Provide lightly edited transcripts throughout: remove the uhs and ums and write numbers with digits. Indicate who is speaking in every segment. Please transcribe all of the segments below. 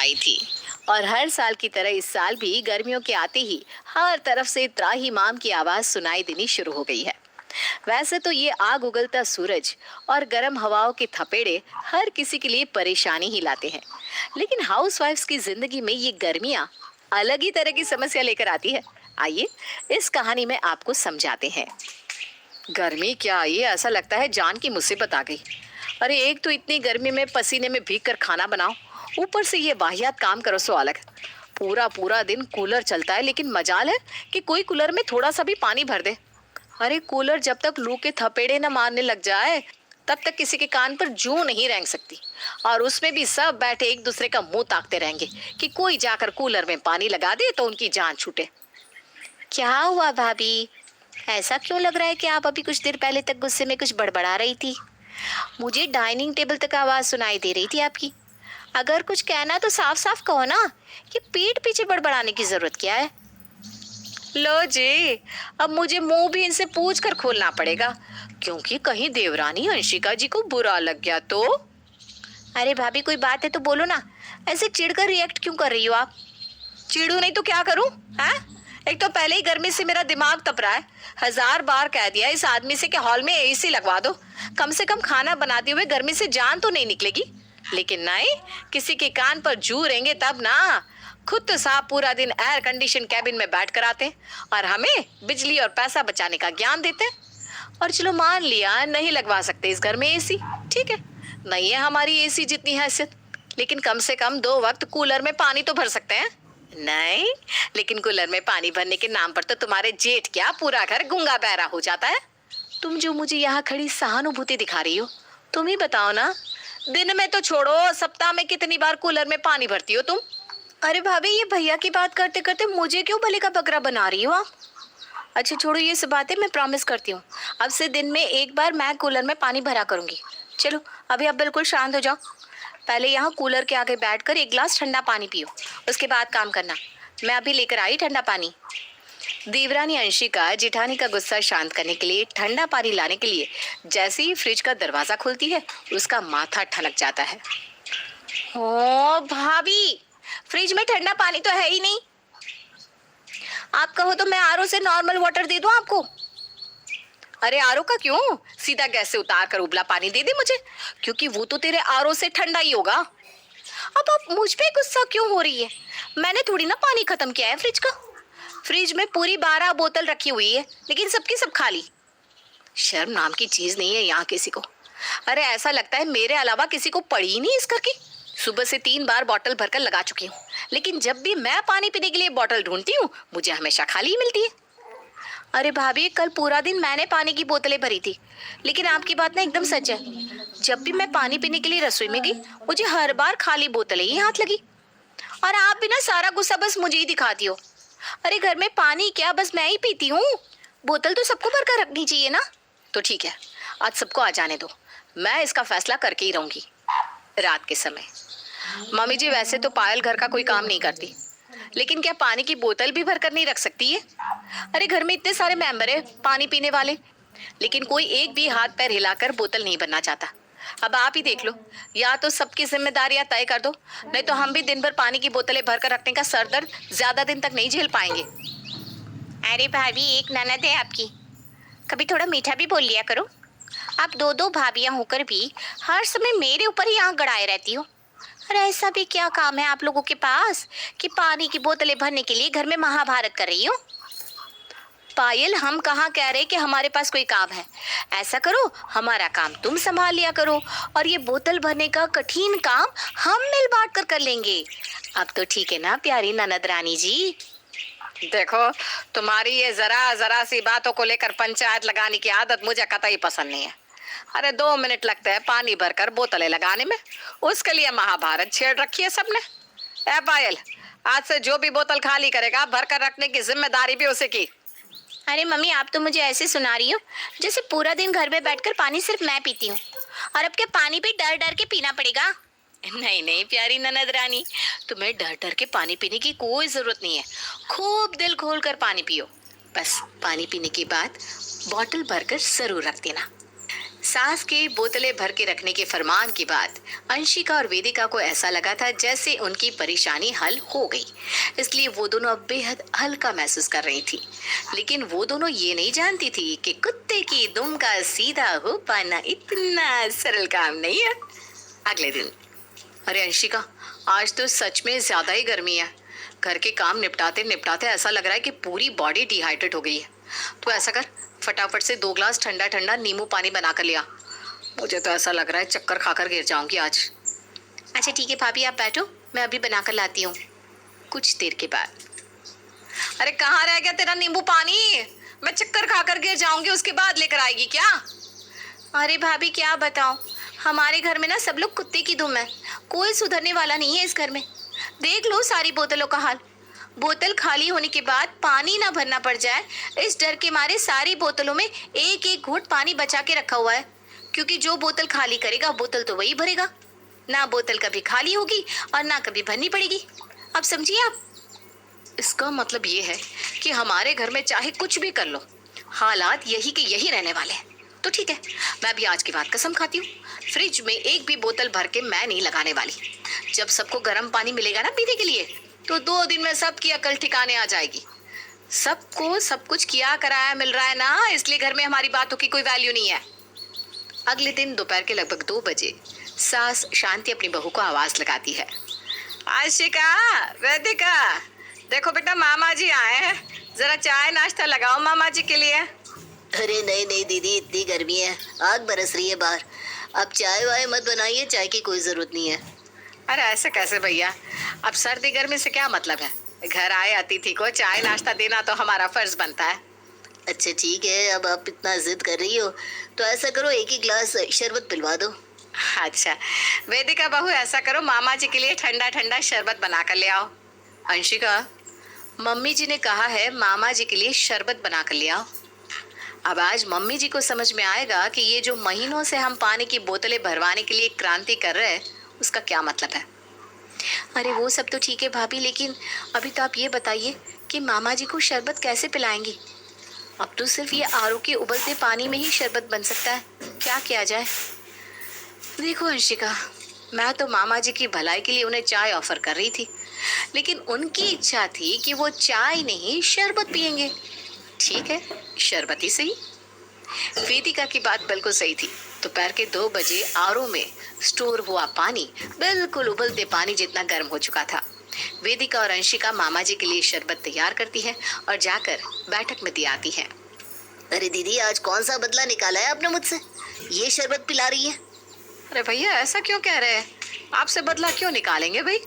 Speaker 1: आई थी और हर साल की तरह इस साल भी गर्मियों के आते ही हर तरफ से त्राहिमाम की आवाज सुनाई देनी शुरू हो गई है। वैसे तो ये आग उगलता सूरज और गर्म हवाओं के थपेड़े हर किसी के लिए परेशानी ही लाते हैं, लेकिन हाउसवाइफ्स की जिंदगी में ये गर्मियां अलग ही तरह की समस्या लेकर आती है। आइए इस कहानी में आपको समझाते हैं। गर्मी क्या, ये ऐसा लगता है जान की मुसीबत आ गई। अरे एक तो इतनी गर्मी में पसीने में भीग कर खाना बनाओ, ऊपर से ये वाहियात काम करो सो अलग। पूरा पूरा दिन कूलर चलता है, लेकिन मजाल है कि कोई कूलर में थोड़ा सा भी पानी भर दे। अरे कूलर जब तक लू के थपेड़े न मारने लग जाए तब तक किसी के कान पर जू नहीं रेंग सकती। और उसमें भी सब बैठे एक दूसरे का मुंह ताकते रहेंगे कि कोई जाकर कूलर में पानी लगा दे तो उनकी जान छूटे। क्या हुआ भाभी, ऐसा क्यों लग रहा है कि आप अभी कुछ देर पहले तक गुस्से में कुछ बड़बड़ा रही थी? मुझे डाइनिंग टेबल तक आवाज सुनाई दे रही थी आपकी। अगर कुछ कहना तो साफ साफ कहो ना, कि पीठ पीछे बड़बड़ाने की जरूरत क्या है? लो जी, अब मुझे मुंह भी इनसे पूछ कर खोलना पड़ेगा, क्योंकि कहीं देवरानी अंशिका जी को बुरा लग गया तो। अरे भाभी कोई बात है तो बोलो ना, ऐसे चिढ़कर रिएक्ट क्यों कर रही हो आप? चिढ़ू नहीं तो क्या करूं? हैं? एक तो पहले ही गर्मी से मेरा दिमाग तप रहा है। 1000 बार कह दिया इस आदमी से कि हॉल में एसी लगवा दो, कम से कम खाना बनाते हुए गर्मी से जान तो नहीं निकलेगी। लेकिन नहीं, किसी के कान पर जू रहेंगे तब ना। खुद तो साहब पूरा दिन एयर कंडीशन कैबिन में बैठ कर आते हैं और हमें बिजली और पैसा बचाने का ज्ञान देते हैं। और चलो मान लिया नहीं लगवा सकते इस घर में एसी, ठीक है, नहीं है हमारी एसी जितनी हैसियत, लेकिन कम से कम 2 वक्त कूलर में पानी तो भर सकते हैं। नहीं, लेकिन कूलर में पानी भरने के नाम पर तो तुम्हारे जेठ क्या पूरा घर गूंगा बहरा हो जाता है। तुम जो मुझे यहाँ खड़ी सहानुभूति दिखा रही हो, तुम ही बताओ ना, दिन में तो छोड़ो, सप्ताह में कितनी बार कूलर में पानी भरती हो तुम? अरे भाभी, ये भैया की बात करते करते मुझे क्यों भले का बकरा बना रही हो आप? अच्छा छोड़ो ये सब बातें, मैं प्रॉमिस करती हूँ अब से दिन में एक बार मैं कूलर में पानी भरा करूंगी। चलो अभी आप बिल्कुल शांत हो जाओ, पहले यहाँ कूलर के आगे बैठकर एक गिलास ठंडा पानी पियो, उसके बाद काम करना। मैं अभी लेकर आई ठंडा पानी। देवरानी अंशिका जेठानी का गुस्सा शांत करने के लिए ठंडा पानी लाने के लिए जैसे ही फ्रिज का दरवाजा खुलती है, उसका माथा ठनक जाता है। ओ भाभी, फ्रिज में ठंडा पानी तो है ही नहीं। आप कहो तो मैं आरओ से नॉर्मल वाटर दे दूं आपको? अरे आरओ का क्यों, सीधा गैस से उतार कर उबला पानी दे दे मुझे, क्योंकि वो तो तेरे आरओ से ठंडा ही होगा। अब आप मुझ पे गुस्सा क्यों हो रही है? मैंने थोड़ी ना पानी खत्म किया है फ्रिज का। फ्रिज में पूरी 12 बोतल रखी हुई है, लेकिन सबकी सब खाली। शर्म नाम की चीज नहीं है यहाँ किसी को। अरे ऐसा लगता है मेरे अलावा किसी को पड़ी ही नहीं इस घर की। सुबह से 3 बार बोतल भरकर लगा चुकी हूँ, लेकिन जब भी मैं पानी पीने के लिए बोतल ढूंढती हूँ मुझे हमेशा खाली ही मिलती है। अरे भाभी, कल पूरा दिन मैंने पानी की बोतलें भरी थी, लेकिन आपकी बात ना एकदम सच है। जब भी मैं पानी पीने के लिए रसोई में गई, मुझे हर बार खाली बोतलें ही हाथ लगी। और आप भी ना सारा गुस्सा बस मुझे ही दिखाती हो। अरे घर में पानी क्या बस मैं ही पीती हूँ? बोतल तो सबको भरकर रखनी चाहिए ना। तो ठीक है, आज सबको आ जाने दो, मैं इसका फैसला करके ही रहूंगी। रात के समय मम्मी जी, वैसे तो पायल घर का कोई काम नहीं करती, लेकिन क्या पानी की बोतल भी भरकर नहीं रख सकती है? अरे घर में इतने सारे मेंबर है पानी पीने वाले, लेकिन कोई एक भी हाथ पैर हिलाकर बोतल नहीं भरना चाहता। अब आप ही देख लो, या तो सबकी जिम्मेदारियां तय कर दो, नहीं तो हम भी दिन भर पानी की बोतलें भरकर रखने का सरदर्द ज्यादा दिन तक नहीं झेल पाएंगे। अरे भाभी, एक ननद है आपकी, कभी थोड़ा मीठा भी बोल लिया करो। आप 2 भाभियां होकर भी हर समय मेरे ऊपर ही आंख गड़ाए रहती हो। अरे ऐसा भी क्या काम है आप लोगों के पास कि पानी की बोतलें भरने के लिए घर में महाभारत कर रही हो? पायल, हम कहाँ कह रहे कि हमारे पास कोई काम है। ऐसा करो, हमारा काम तुम संभाल लिया करो और ये बोतल भरने का कठिन काम हम मिल बांट कर लेंगे। अब तो ठीक है ना प्यारी ननद रानी जी? देखो, तुम्हारी ये जरा जरा सी बातों को लेकर पंचायत लगाने की आदत मुझे कतई पसंद नहीं है। अरे 2 मिनट लगते हैं पानी भरकर बोतलें लगाने में, उसके लिए महाभारत छेड़ रखी है सबने। ए पायल, आज से जो भी बोतल खाली करेगा भरकर रखने की जिम्मेदारी भी उसी की। अरे मम्मी, आप तो मुझे ऐसे सुना रही हो जैसे पूरा दिन घर में बैठकर पानी सिर्फ मैं पीती हूँ, और अब क्या पानी भी डर डर के पीना पड़ेगा? नहीं नहीं प्यारी ननद रानी, तुम्हें डर डर के पानी पीने की कोई जरूरत नहीं है। खूब दिल खोल कर पानी पियो, बस पानी पीने के बाद बोतल भरकर जरूर रख देना। सास के बोतलें भर के रखने के फरमान के बाद अंशिका और वेदिका को ऐसा लगा था जैसे उनकी परेशानी हल हो गई। इसलिए वो दोनों अब बेहद हल्का महसूस कर रही थी। लेकिन वो दोनों ये नहीं जानती थी कि कुत्ते की दुम का सीधा हो पाना इतना सरल काम नहीं है। अगले दिन, अरे अंशिका, आज तो सच में ज्यादा ही गर्मी है। घर के काम निपटाते निपटाते ऐसा लग रहा है कि पूरी बॉडी डिहाइड्रेट हो गई है। तो ऐसा कर, फटाफट से 2 ग्लास ठंडा ठंडा नींबू पानी बना कर लिया। मुझे तो ऐसा लग रहा है चक्कर खाकर गिर जाऊंगी आज। अच्छा ठीक है भाभी, आप बैठो, मैं अभी बना कर लाती हूँ। कुछ देर के बाद, अरे कहाँ रह गया तेरा नींबू पानी? मैं चक्कर खाकर गिर जाऊंगी, उसके बाद लेकर आएगी क्या? अरे भाभी क्या बताऊं, हमारे घर में ना सब लोग कुत्ते की दुम है। कोई सुधरने वाला नहीं है इस घर में। देख लो सारी बोतलों का हाल। बोतल खाली होने के बाद पानी ना भरना पड़ जाए, इस डर के मारे सारी बोतलों में एक एक घूंट पानी बचा के रखा हुआ है। क्योंकि जो बोतल खाली करेगा बोतल तो वही भरेगा। ना बोतल कभी खाली होगी और ना कभी भरनी पड़ेगी। अब समझिए आप। इसका मतलब ये है कि हमारे घर में चाहे कुछ भी कर लो, हालात यही के यही रहने वाले हैं। तो ठीक है, मैं भी आज की बात कसम खाती हूँ, फ्रिज में एक भी बोतल भर के मैं नहीं लगाने वाली। जब सबको गर्म पानी मिलेगा ना पीने के लिए, तो 2 दिन में सबकी अकल ठिकाने आ जाएगी। सबको सब कुछ किया कराया मिल रहा है ना, इसलिए घर में हमारी बातों की कोई वैल्यू नहीं है। अगले दिन दोपहर के लगभग 2 बजे सास शांति अपनी बहू को आवाज लगाती है। आशिका, वेदिका, देखो बेटा मामा जी आए हैं, जरा चाय नाश्ता लगाओ मामा जी के लिए।
Speaker 2: अरे नहीं नहीं दीदी, इतनी गर्मी है, आग बरस रही है बाहर। अब चाय वाय मत बनाइए, चाय की कोई जरूरत नहीं है।
Speaker 1: अरे ऐसे कैसे भैया, अब सर्दी गर्मी से क्या मतलब है? घर आए अतिथि को चाय नाश्ता देना तो हमारा फर्ज बनता है।
Speaker 2: अच्छा ठीक है, अब आप इतना जिद कर रही हो तो ऐसा करो, एक ही गिलास शरबत पिलवा दो।
Speaker 1: अच्छा वेदिका बहू, ऐसा करो मामा जी के लिए ठंडा ठंडा शरबत बना कर ले आओ। अंशिका, मम्मी जी ने कहा है मामा जी के लिए शरबत बना कर ले आओ। अब आज मम्मी जी को समझ में आएगा कि ये जो महीनों से हम पानी की बोतलें भरवाने के लिए क्रांति कर रहे हैं, उसका क्या मतलब है। अरे वो सब तो ठीक है भाभी, लेकिन अभी तो आप ये बताइए कि मामा जी को शरबत कैसे पिलाएंगी। अब तो सिर्फ ये आरओ के उबलते पानी में ही शरबत बन सकता है, क्या किया जाए। देखो अंशिका, मैं तो मामा जी की भलाई के लिए उन्हें चाय ऑफर कर रही थी, लेकिन उनकी इच्छा थी कि वो चाय नहीं शरबत पियेंगे। ठीक है, शरबत ही सही। वेदिका की बात बिल्कुल सही थी। दोपहर के 2 बजे आरओ में स्टोर हुआ पानी बिल्कुल उबलते पानी जितना गर्म हो चुका था। वेदिका और अंशिका मामा जी के लिए शरबत तैयार करती है और जाकर बैठक में दे आती है।
Speaker 2: अरे दीदी, आज कौन सा बदला निकाला है आपने मुझसे, ये शरबत पिला रही है?
Speaker 1: अरे भैया ऐसा क्यों कह रहे हैं, आपसे बदला क्यों निकालेंगे भाई।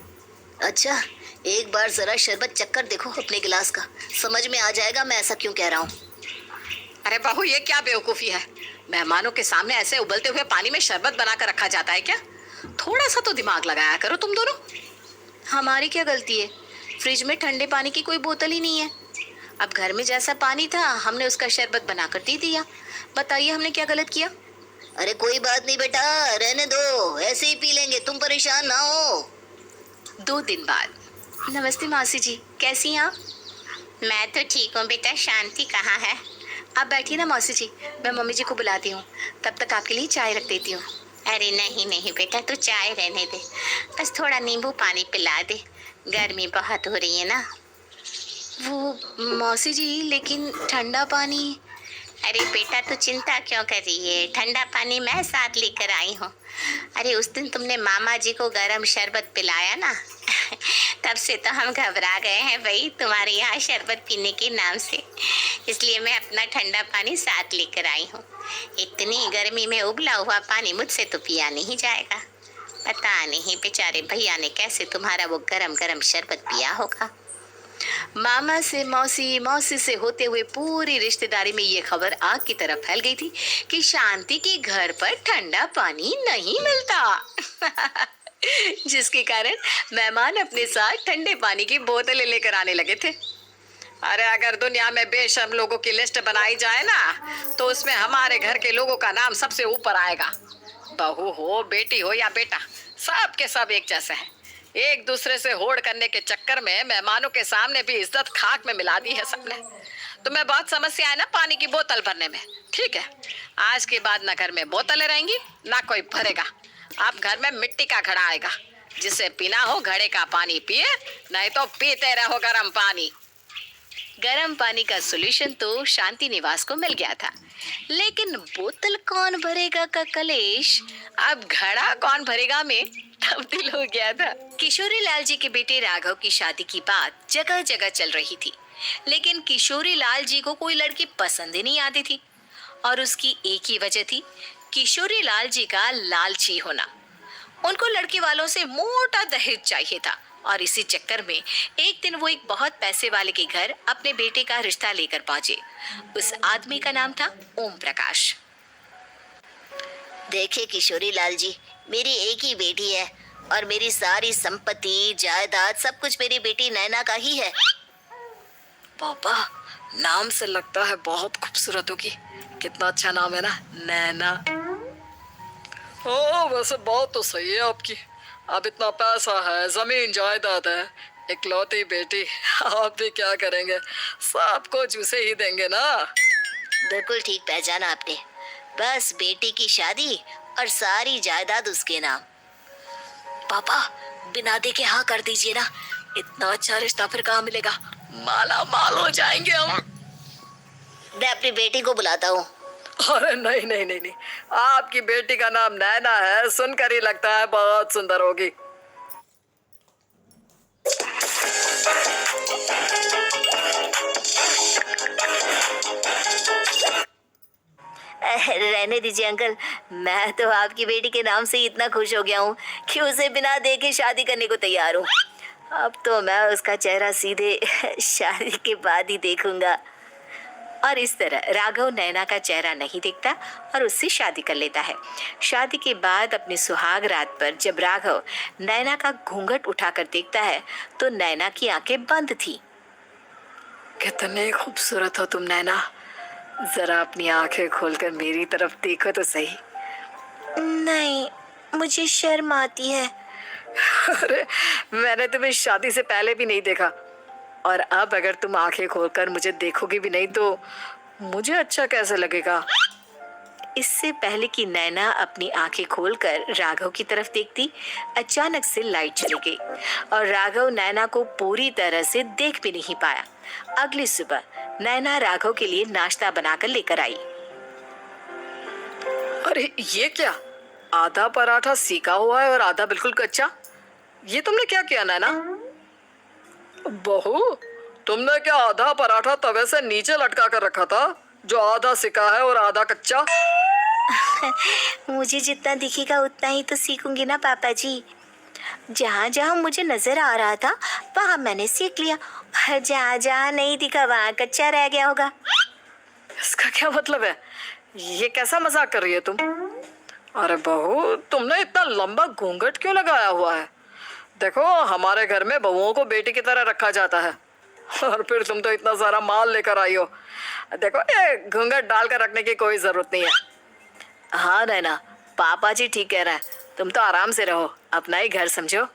Speaker 2: अच्छा, एक बार जरा शरबत चक्कर देखो अपने गिलास का, समझ में आ जाएगा मैं ऐसा क्यों कह रहा हूँ।
Speaker 1: अरे बहू, ये क्या बेवकूफी है, मेहमानों के सामने ऐसे उबलते हुए पानी में शरबत बनाकर रखा जाता है क्या? थोड़ा सा तो दिमाग लगाया करो तुम दोनों। हमारी क्या गलती है, फ्रिज में ठंडे पानी की कोई बोतल ही नहीं है। अब घर में जैसा पानी था हमने उसका शरबत बनाकर दे दिया। बताइए हमने क्या गलत किया।
Speaker 2: अरे कोई बात नहीं बेटा, रहने दो, ऐसे ही पी लेंगे, तुम परेशान ना हो।
Speaker 1: 2 दिन बाद, नमस्ते मौसी जी, कैसी हैं आप? मैं तो ठीक हूँ बेटा, शांति कहाँ है? आप बैठिए ना मौसी जी, मैं मम्मी जी को बुलाती हूँ, तब तक आपके लिए चाय रख देती हूँ। अरे नहीं नहीं बेटा, तू चाय रहने दे, बस थोड़ा नींबू पानी पिला दे, गर्मी बहुत हो रही है ना। वो मौसी जी, लेकिन ठंडा पानी। अरे बेटा तू चिंता क्यों कर रही है, ठंडा पानी मैं साथ लेकर आई हूँ। अरे उस दिन तुमने मामा जी को गरम शरबत पिलाया ना तब से तो हम घबरा गए हैं भाई तुम्हारे यहाँ शरबत पीने के नाम से, इसलिए मैं अपना ठंडा पानी साथ लेकर आई हूँ। इतनी गर्मी में उबला हुआ पानी मुझसे तो पिया नहीं जाएगा। पता नहीं बेचारे भैया ने कैसे तुम्हारा वो गरम गरम शरबत पिया होगा। मामा से मौसी, मौसी से होते हुए पूरी रिश्तेदारी में ये खबर आग की तरह फैल गई थी कि शांति के घर पर ठंडा पानी नहीं मिलता जिसके कारण मेहमान अपने साथ ठंडे पानी की बोतलें लेकर आने लगे थे। अरे अगर दुनिया में बेशर्म लोगों की लिस्ट बनाई जाए ना, तो उसमें हमारे घर के लोगों का नाम सबसे ऊपर आएगा। बहू हो, बेटी हो या बेटा, सब के सब एक जैसे हैं।
Speaker 3: एक दूसरे से होड़ करने के चक्कर में मेहमानों के सामने भी इज्जत खाक में मिला दी है सबने। तुम्हें बहुत समस्या है ना पानी की बोतल भरने में। ठीक है, आज के बाद ना घर में बोतलें रहेंगी ना कोई भरेगा। अब घर में मिट्टी का घड़ा आएगा, जिसे पीना हो घड़े का पानी पिए, नहीं तो पीते रहो गर्म पानी।
Speaker 1: गर्म पानी का सॉल्यूशन तो शांति निवास को मिल गया था, लेकिन बोतल कौन भरेगा का कलेश अब घड़ा कौन भरेगा में तब्दील हो गया था। किशोरी लाल जी के बेटे राघव की शादी की बात जगह जगह चल रही थी, लेकिन किशोरी लाल जी को कोई लड़की पसंद ही नहीं आती थी, और उसकी एक ही वजह थी, किशोरी लाल जी का लालची होना। उनको लड़के वालों से मोटा दहेज चाहिए था, और इसी चक्कर में एक दिन वो एक बहुत पैसे वाले के घर अपने बेटे का रिश्ता लेकर पहुंचे। उस आदमी का नाम था ओम प्रकाश।
Speaker 2: देखे किशोरी लाल जी, मेरी एक ही बेटी है और मेरी सारी संपत्ति जायदाद सब कुछ मेरी बेटी नैना का ही है।
Speaker 3: पापा, नाम से लगता है बहुत खूबसूरत होगी। कितना अच्छा नाम है ना, नैना। ओ वैसे बात तो सही है आपकी। अब इतना पैसा है, जमीन जायदाद है, इकलौती बेटी, आप भी क्या करेंगे, सब कुछ उसे ही देंगे ना।
Speaker 2: बिल्कुल ठीक पहचाना आपने। बस बेटी की शादी और सारी जायदाद उसके नाम।
Speaker 3: पापा, बिना देखे हाँ कर दीजिए ना, इतना अच्छा रिश्ता फिर कहाँ मिलेगा, माला माल हो जाएंगे हम।
Speaker 2: मैं अपनी बेटी को बुलाता हूँ।
Speaker 3: अरे नहीं नहीं नहीं नहीं, आपकी बेटी का नाम नैना है, सुनकर ही लगता है बहुत सुंदर होगी।
Speaker 2: रहने दीजिए अंकल, मैं तो आपकी बेटी के नाम से ही इतना खुश हो गया हूँ कि उसे बिना देखे शादी करने को तैयार हूँ। अब तो मैं उसका चेहरा सीधे शादी के बाद ही देखूंगा।
Speaker 1: और इस तरह राघव नैना का चेहरा नहीं देखता और उससे शादी कर लेता है। शादी के बाद अपनी सुहाग रात पर जब राघव नैना का घूंघट उठाकर देखता है तो नैना की आंखें बंद थी।
Speaker 3: कितने खूबसूरत हो तुम नैना, जरा अपनी आंखें खोलकर मेरी तरफ देखो तो सही।
Speaker 2: नहीं, मुझे शर्म आती है।
Speaker 3: अरे मैंने तुम्हें शादी से पहले भी नहीं देखा, और अब अगर तुम आंखें खोलकर मुझे देखोगी भी नहीं तो मुझे अच्छा कैसे लगेगा।
Speaker 1: इससे पहले कि नैना अपनी आंखें खोलकर राघव की तरफ देखती, अचानक से लाइट चली गई और राघव नैना को पूरी तरह से देख भी नहीं पाया। अगली सुबह नैना राघव के लिए नाश्ता बनाकर लेकर आई।
Speaker 3: अरे ये क्या, आधा पराठा सीका हुआ है और आधा बिल्कुल कच्चा। ये तुमने क्या किया नैना? बहू, तुमने क्या आधा पराठा तवे से नीचे लटका कर रखा था, जो आधा सिका है और आधा कच्चा?
Speaker 2: मुझे जितना दिखेगा उतना ही तो सीखूंगी ना पापा जी। जहाँ जहाँ मुझे नजर आ रहा था वहाँ मैंने सीख लिया, और जहाँ जहाँ नहीं दिखा वहाँ कच्चा रह गया होगा।
Speaker 3: इसका क्या मतलब है? ये कैसा मजाक कर रही है तुम? अरे बहू, तुमने इतना लंबा घूंघट क्यों लगाया हुआ है? देखो, हमारे घर में बहुओं को बेटी की तरह रखा जाता है, और फिर तुम तो इतना सारा माल लेकर आई हो। देखो, ये घूंघट डालकर रखने की कोई जरूरत नहीं है। हाँ नैना, पापा जी ठीक कह रहे हैं, तुम तो आराम से रहो, अपना ही घर समझो।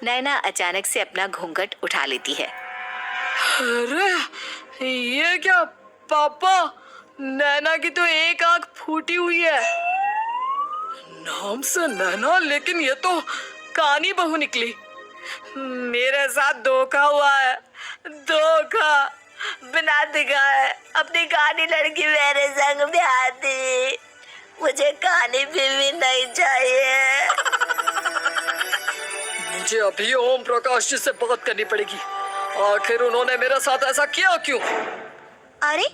Speaker 1: नैना अचानक से अपना घूंघट उठा लेती है।
Speaker 3: अरे ये क्या पापा, नैना की तो एक आंख फूटी हुई है। नाम से नैना, लेकिन ये तो कानी बहू निकली। मेरे साथ धोखा हुआ है, धोखा।
Speaker 2: बिना दिखाए अपनी कहानी लड़की मेरे संग ब्याह दी। मुझे कहानी भी नहीं चाहिए।
Speaker 3: मुझे अभी ओम प्रकाश जी से बात करनी पड़ेगी। आखिर उन्होंने मेरे साथ ऐसा किया क्यों?
Speaker 2: अरे,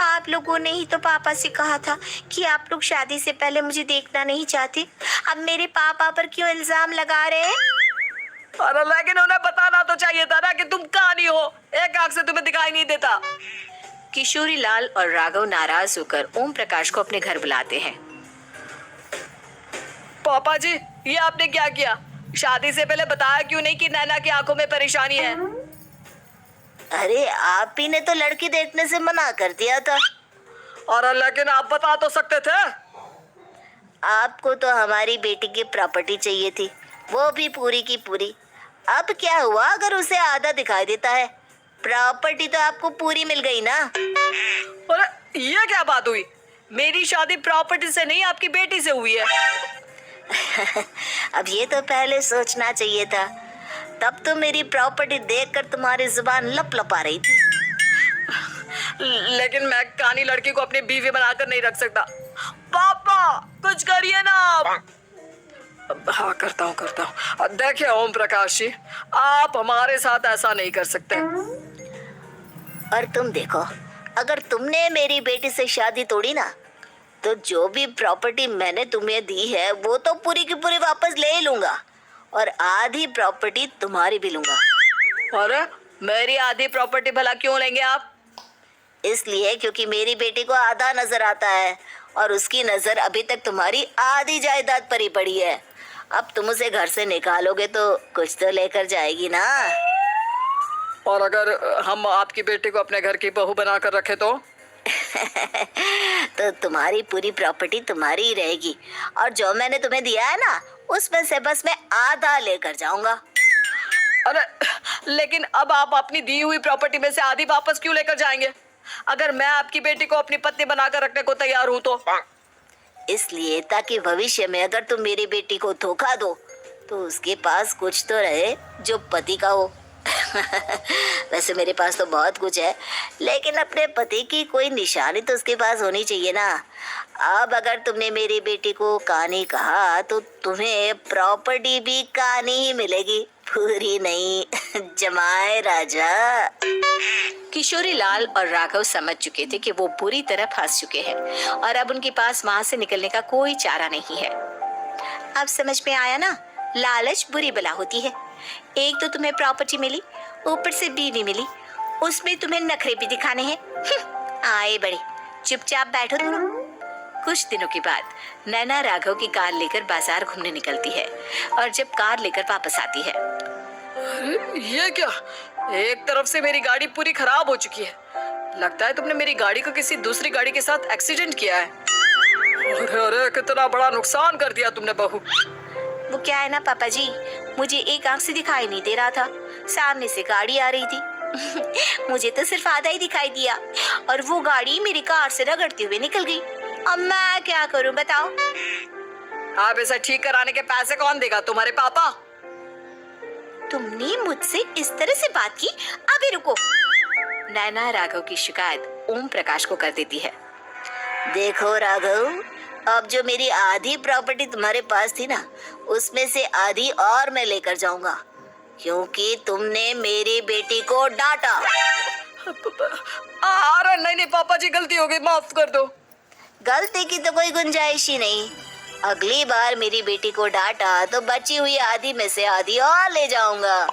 Speaker 2: आप लोगों ने ही तो पापा से कहा था कि आप लोग शादी से पहले मुझे देखना नहीं चाहते। अब मेरे पापा पर क्यों इल्जाम लगा रहे हैं?
Speaker 3: अरे लेकिन उन्हें बताना तो चाहिए था ना कि तुम कहानी हो, एक आंख से तुम्हें दिखाई नहीं देता।
Speaker 1: किशोरी लाल और राघव नाराज होकर ओम प्रकाश को अपने घर बुलाते हैं।
Speaker 3: पापा जी, ये आपने क्या किया? शादी से पहले बताया क्यों नहीं कि नैना की आंखों में परेशानी है?
Speaker 2: अरे, आप ही ने तो लड़की देखने से मना कर दिया था।
Speaker 3: और लेकिन आप बता तो सकते थे।
Speaker 2: आपको तो हमारी बेटी की प्रॉपर्टी चाहिए थी, वो भी पूरी की पूरी। अब क्या हुआ अगर उसे आधा दिखाई देता है? प्रॉपर्टी तो आपको पूरी मिल गई ना।
Speaker 3: अरे ये क्या बात हुई? मेरी शादी प्रॉपर्टी से नहीं, आपकी बेटी से हुई है।
Speaker 2: अब ये तो पहले सोचना चाहिए था। तब तो मेरी प्रॉपर्टी देखकर तुम्हारी जुबान लप लप आ रही थी।
Speaker 3: लेकिन मैं कानी लड़की को अपनी बीवी बनाकर नहीं रख सकता। पापा कुछ करिए ना आप। हाँ करता हूँ। देखिए ओम प्रकाश जी, आप हमारे साथ ऐसा नहीं कर सकते।
Speaker 2: और तुम देखो, अगर तुमने मेरी बेटी से शादी तोड़ी ना, तो जो भी प्रॉपर्टी मैंने तुम्हें दी है वो तो पूरी की पूरी वापस ले ही लूंगा, और आधी प्रॉपर्टी तुम्हारी भी लूंगा।
Speaker 3: अरे मेरी आधी प्रॉपर्टी भला क्यों लेंगे आप?
Speaker 2: इसलिए क्योंकि मेरी बेटी को आधा नजर आता है और उसकी नजर अभी तक तुम्हारी आधी जायदाद पर ही पड़ी है। अब तुम उसे घर से निकालोगे तो कुछ तो लेकर जाएगी ना।
Speaker 3: और अगर हम आपकी बेटी को अपने घर की बहू बनाकर रखे तो?
Speaker 2: तो तुम्हारी पूरी प्रॉपर्टी तुम्हारी ही रहेगी, और जो मैंने तुम्हें दिया है ना, उसमें से बस मैं आधा लेकर जाऊंगा।
Speaker 3: अरे लेकिन अब आप अपनी दी हुई प्रॉपर्टी में से आधी वापस क्यों लेकर जाएंगे? अगर मैं आपकी बेटी को अपनी पत्नी बनाकर रखने को तैयार हूँ तो?
Speaker 2: इसलिए ताकि भविष्य में अगर तुम मेरी बेटी को धोखा दो तो उसके पास कुछ तो रहे जो पति का हो। वैसे मेरे पास तो बहुत कुछ है, लेकिन अपने पति की कोई निशानी तो उसके पास होनी चाहिए ना। अब अगर तुमने मेरी बेटी को कानी कहा तो तुम्हें प्रॉपर्टी भी कानी ही मिलेगी, पूरी नहीं। जमाए राजा।
Speaker 1: किशोरी लाल और राघव समझ चुके थे कि वो बुरी तरह फंस चुके हैं और अब उनके पास वहां से निकलने का कोई चारा नहीं है। अब समझ में आया ना, लालच बुरी बला होती है। एक तो तुम्हें प्रॉपर्टी मिली, ऊपर से बीवी मिली, उसमें तुम्हें नखरे भी दिखाने हैं। आए बड़े, चुपचाप बैठो दोनों। कुछ दिनों के बाद नैना राघव की कार लेकर बाजार घूमने निकलती है और जब कार लेकर वापस आती है,
Speaker 3: ये क्या? एक तरफ से मेरी गाड़ी पूरी खराब हो चुकी है। लगता है तुमने मेरी गाड़ी को किसी दूसरी गाड़ी के साथ एक्सीडेंट किया है। अरे अरे कितना बड़ा नुकसान कर दिया तुमने बहू।
Speaker 2: वो क्या है ना पापा जी, मुझे एक आंख से दिखाई नहीं दे रहा था, सामने से गाड़ी आ रही थी। मुझे तो सिर्फ आधा ही दिखाई दिया और वो गाड़ी मेरी कार से रगड़ते हुए निकल गई। अब मैं क्या करूं बताओ?
Speaker 3: आप इसे ठीक कराने के पैसे कौन देगा? तुम्हारे पापा?
Speaker 2: तुमने मुझसे इस तरह से बात की? अभी रुको।
Speaker 1: नैना राघव की शिकायत ओम प्रकाश को कर देती है।
Speaker 2: देखो राघव, अब जो मेरी आधी प्रॉपर्टी तुम्हारे पास थी ना, उसमें से आधी और मैं लेकर जाऊंगा, क्योंकि तुमने मेरी बेटी को डांटा।
Speaker 3: अरे नहीं नहीं पापा जी, गलती हो गई, माफ कर दो।
Speaker 2: गलती की तो कोई गुंजाइश ही नहीं। अगली बार मेरी बेटी को डांटा तो बची हुई आधी में से आधी और ले जाऊंगा।